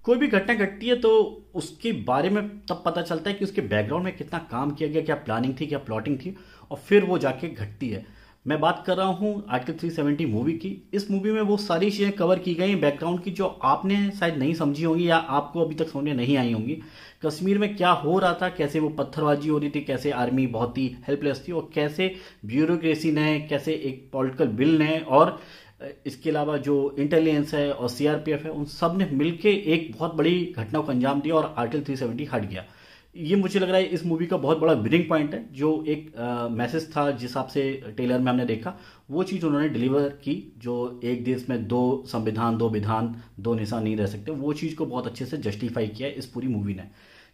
कोई भी घटना घटती है तो उसके बारे में तब पता चलता है कि उसके बैकग्राउंड में कितना काम किया गया, क्या प्लानिंग थी, क्या प्लॉटिंग थी, और फिर वो जाके घटती है। मैं बात कर रहा हूँ आर्टिकल 370 मूवी की। इस मूवी में वो सारी चीज़ें कवर की गई बैकग्राउंड की जो आपने शायद नहीं समझी होंगी या आपको अभी तक समझ में नहीं आई होंगी। कश्मीर में क्या हो रहा था, कैसे वो पत्थरबाजी हो रही थी, कैसे आर्मी बहुत ही हेल्पलेस थी, और कैसे ब्यूरोक्रेसी ने, कैसे एक पॉलिटिकल बिल ने, और इसके अलावा जो इंटेलिजेंस है और सीआरपीएफ है, उन सब ने मिलके एक बहुत बड़ी घटना को अंजाम दिया और आर्टिकल 370 हट गया। ये मुझे लग रहा है इस मूवी का बहुत बड़ा विनिंग पॉइंट है। जो एक मैसेज था जिस हिसाब से ट्रेलर में हमने देखा, वो चीज़ उन्होंने डिलीवर की। जो एक देश में दो संविधान, दो विधान, दो निशान नहीं रह सकते, वो चीज़ को बहुत अच्छे से जस्टिफाई किया है इस पूरी मूवी ने।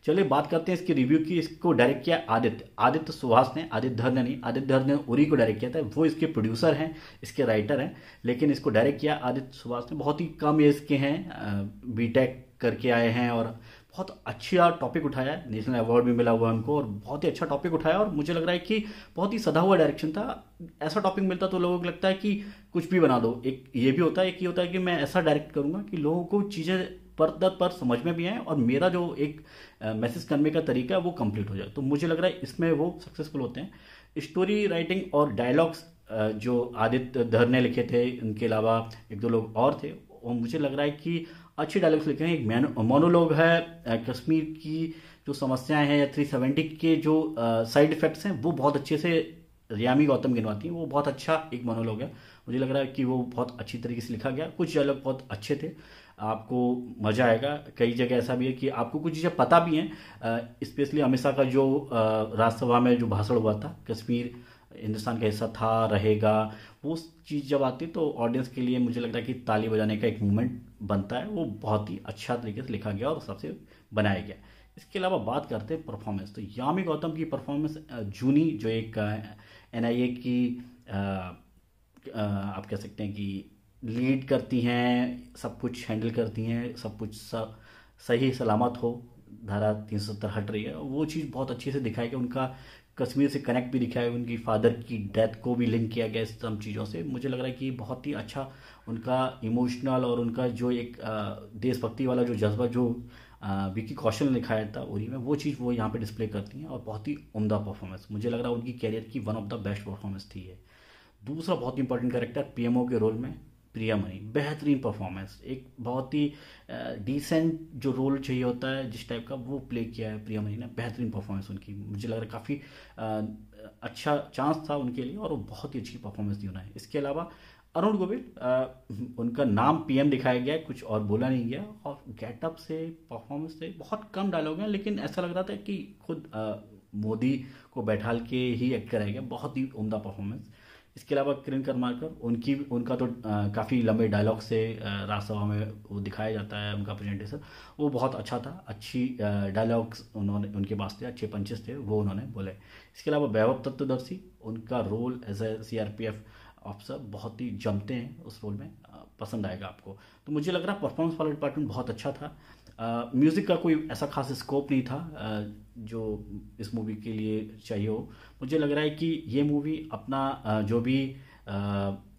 चलिए बात करते हैं इसकी रिव्यू की। इसको डायरेक्ट किया आदित्य आदित्य सुहास ने, आदित्य धर ने नहीं। आदित्य धर ने उरी को डायरेक्ट किया था, वो इसके प्रोड्यूसर हैं, इसके राइटर हैं, लेकिन इसको डायरेक्ट किया आदित्य सुहास ने। बहुत ही कम एज के हैं, बीटेक करके आए हैं, और बहुत अच्छा टॉपिक उठाया है। नेशनल अवार्ड भी मिला हुआ है उनको, और बहुत ही अच्छा टॉपिक उठाया, और मुझे लग रहा है कि बहुत ही सधा हुआ डायरेक्शन था। ऐसा टॉपिक मिलता तो लोगों को लगता है कि कुछ भी बना दो। एक ये भी होता है, एक ये होता है कि मैं ऐसा डायरेक्ट करूंगा कि लोगों को चीज़ें पर दर पर समझ में भी आए, और मेरा जो एक मैसेज करने का तरीका है वो कंप्लीट हो जाए। तो मुझे लग रहा है इसमें वो सक्सेसफुल होते हैं। स्टोरी राइटिंग और डायलॉग्स जो आदित्य धर ने लिखे थे, उनके अलावा एक दो लोग और थे, और मुझे लग रहा है कि अच्छे डायलॉग्स लिखे हैं। एक मोनोलॉग है कश्मीर की जो समस्याएं हैं, या 370 के जो साइड इफेक्ट्स हैं, वो बहुत अच्छे से रियामी गौतम गिनवाती हैं। वो बहुत अच्छा एक मोनोलॉग है। मुझे लग रहा है कि वो बहुत अच्छी तरीके से लिखा गया। कुछ डायलॉग बहुत अच्छे थे, आपको मज़ा आएगा। कई जगह ऐसा भी है कि आपको कुछ चीज़ें पता भी हैं, स्पेशली अमित शाह का जो राज्यसभा में जो भाषण हुआ था, कश्मीर हिंदुस्तान का हिस्सा था, रहेगा, वो चीज़ जब आती है तो ऑडियंस के लिए मुझे लगता है कि ताली बजाने का एक मूवमेंट बनता है। वो बहुत ही अच्छा तरीके से लिखा गया और सबसे बनाया गया। इसके अलावा बात करते हैं परफॉर्मेंस, तो यामी गौतम की परफॉर्मेंस, जूनी जो एक एनआईए की आप कह सकते हैं कि लीड करती हैं, सब कुछ हैंडल करती हैं, सब कुछ सही सलामत हो, धारा 370 हट रही है, वो चीज़ बहुत अच्छे से दिखाई गया। उनका कश्मीर से कनेक्ट भी दिखाया, उनकी फादर की डेथ को भी लिंक किया गया इस सब चीज़ों से। मुझे लग रहा है कि बहुत ही अच्छा उनका इमोशनल और उनका जो एक देशभक्ति वाला जो जज्बा जो विकी कौशल ने दिखाया था उरी में, वो चीज़ वो यहाँ पे डिस्प्ले करती हैं, और बहुत ही उम्दा परफॉर्मेंस। मुझे लग रहा है उनकी कैरियर की one of the best performance थी ये। दूसरा बहुत इंपॉर्टेंट कैरेक्टर पीएमओ के रोल में प्रिया मनी, बेहतरीन परफॉर्मेंस। एक बहुत ही डिसेंट जो रोल चाहिए होता है जिस टाइप का, वो प्ले किया है प्रिया मनी ने। बेहतरीन परफॉर्मेंस उनकी, मुझे लग रहा है काफ़ी अच्छा चांस था उनके लिए, और वो बहुत ही अच्छी परफॉर्मेंस दी उन्होंने। इसके अलावा अरुण गोविल, उनका नाम पीएम दिखाया गया है, कुछ और बोला नहीं गया, और गेटअप से, परफॉर्मेंस से, बहुत कम डायलॉग हैं, लेकिन ऐसा लग रहा था कि खुद मोदी को बैठाल के ही एक्ट कराया गया। बहुत ही उम्दा परफॉर्मेंस। इसके अलावा किरण करमाकर, उनका तो काफ़ी लंबे डायलॉग से राज्यसभा में वो दिखाया जाता है उनका प्रेजेंटेशन, वो बहुत अच्छा था। अच्छी डायलॉग्स उन्होंने, उनके पास थे, अच्छे पंचेस थे, वो उन्होंने बोले। इसके अलावा वैभव तत्वदर्शी, उनका role as a CRPF officer बहुत ही जमते हैं उस रोल में, पसंद आएगा आपको। तो मुझे लग रहा है परफॉर्मेंस वाला डिपार्टमेंट बहुत अच्छा था। म्यूज़िक का कोई ऐसा खास स्कोप नहीं था जो इस मूवी के लिए चाहिए हो। मुझे लग रहा है कि ये मूवी अपना जो भी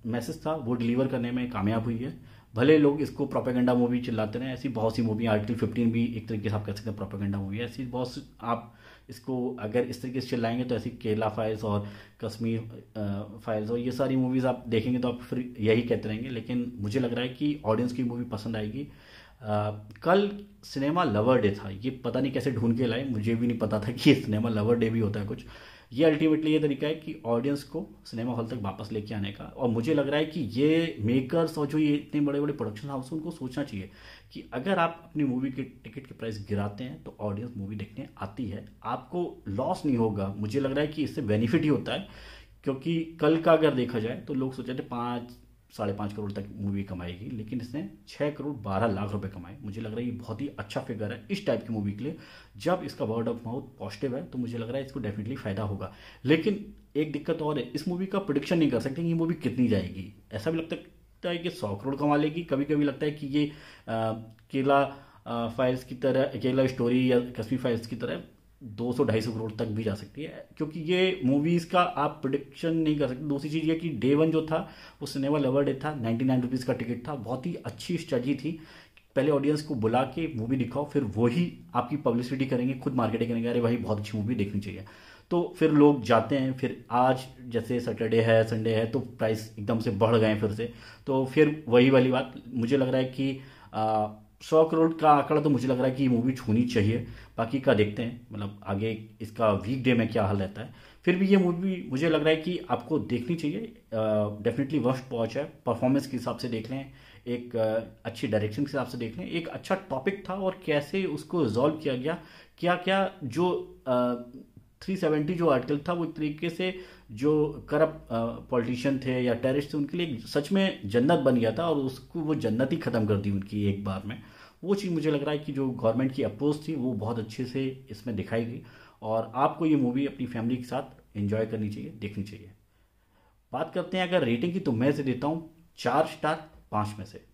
मैसेज था वो डिलीवर करने में कामयाब हुई है। भले लोग इसको प्रोपेगेंडा मूवी चिल्लाते रहे, ऐसी बहुत सी मूवी, आर्टिकल 15 भी एक तरीके से आप कह सकते हैं प्रोपेगेंडा मूवी है। ऐसी बहुत सी, आप इसको अगर इस तरीके से चिल्लाएंगे तो ऐसी केरला फाइल्स और कश्मीर फाइल्स और ये सारी मूवीज़ आप देखेंगे तो आप फिर यही कहते रहेंगे। लेकिन मुझे लग रहा है कि ऑडियंस की मूवी पसंद आएगी। कल सिनेमा लवर डे था, ये पता नहीं कैसे ढूंढ के लाए, मुझे भी नहीं पता था कि ये सिनेमा लवर डे भी होता है कुछ। ये अल्टीमेटली ये तरीका है कि ऑडियंस को सिनेमा हॉल तक वापस लेके आने का। और मुझे लग रहा है कि ये मेकर्स और जो ये इतने बड़े बड़े प्रोडक्शन हाउस, उनको सोचना चाहिए कि अगर आप अपनी मूवी के टिकट के प्राइस गिराते हैं तो ऑडियंस मूवी देखने आती है, आपको लॉस नहीं होगा। मुझे लग रहा है कि इससे बेनिफिट ही होता है, क्योंकि कल का अगर देखा जाए तो लोग सोचे थे 5-5.5 करोड़ तक मूवी कमाएगी, लेकिन इसने 6 करोड़ 12 लाख रुपए कमाए। मुझे लग रहा है ये बहुत ही अच्छा फिगर है इस टाइप की मूवी के लिए। जब इसका वर्ड ऑफ माउथ पॉजिटिव है तो मुझे लग रहा है इसको डेफिनेटली फायदा होगा। लेकिन एक दिक्कत और है, इस मूवी का प्रिडिक्शन नहीं कर सकते कि ये मूवी कितनी जाएगी। ऐसा भी लगता है कि 100 करोड़ कमा लेगी, कभी कभी लगता है कि ये केरला फाइल्स की तरह, केरला स्टोरी या कश्मीर फाइल्स की तरह 200-250 करोड़ तक भी जा सकती है, क्योंकि ये मूवीज़ का आप प्रिडिक्शन नहीं कर सकते। दूसरी चीज़ ये कि डे वन जो था वो सिनेमा लवर डे था, 99 रुपीज़ का टिकट था। बहुत ही अच्छी स्ट्रेटजी थी पहले ऑडियंस को बुला के मूवी दिखाओ, फिर वही आपकी पब्लिसिटी करेंगे, खुद मार्केटिंग करेंगे, अरे भाई बहुत अच्छी मूवी देखनी चाहिए, तो फिर लोग जाते हैं। फिर आज जैसे सैटरडे है, संडे है, तो प्राइस एकदम से बढ़ गए फिर से, तो फिर वही वाली बात मुझे लग रहा है कि 100 करोड़ का आंकड़ा तो मुझे लग रहा है कि ये मूवी छूनी चाहिए। बाकी का देखते हैं, मतलब आगे इसका वीकडे में क्या हाल रहता है। फिर भी ये मूवी मुझे लग रहा है कि आपको देखनी चाहिए, डेफिनेटली मस्ट वॉच है। परफॉर्मेंस के हिसाब से देख लें, एक अच्छी डायरेक्शन के हिसाब से देख लें, एक अच्छा टॉपिक था और कैसे उसको रिजॉल्व किया गया, क्या क्या जो 370 जो आर्टिकल था वो एक तरीके से जो करप्ट पॉलिटिशियन थे या टेररिस्ट थे उनके लिए सच में जन्नत बन गया था, और उसको वो जन्नत ही ख़त्म कर दी उनकी एक बार में। वो चीज़ मुझे लग रहा है कि जो गवर्नमेंट की अप्रोच थी वो बहुत अच्छे से इसमें दिखाई गई, और आपको ये मूवी अपनी फैमिली के साथ एंजॉय करनी चाहिए, देखनी चाहिए। बात करते हैं अगर रेटिंग की, तो मैं से देता हूँ 4 स्टार 5 में से।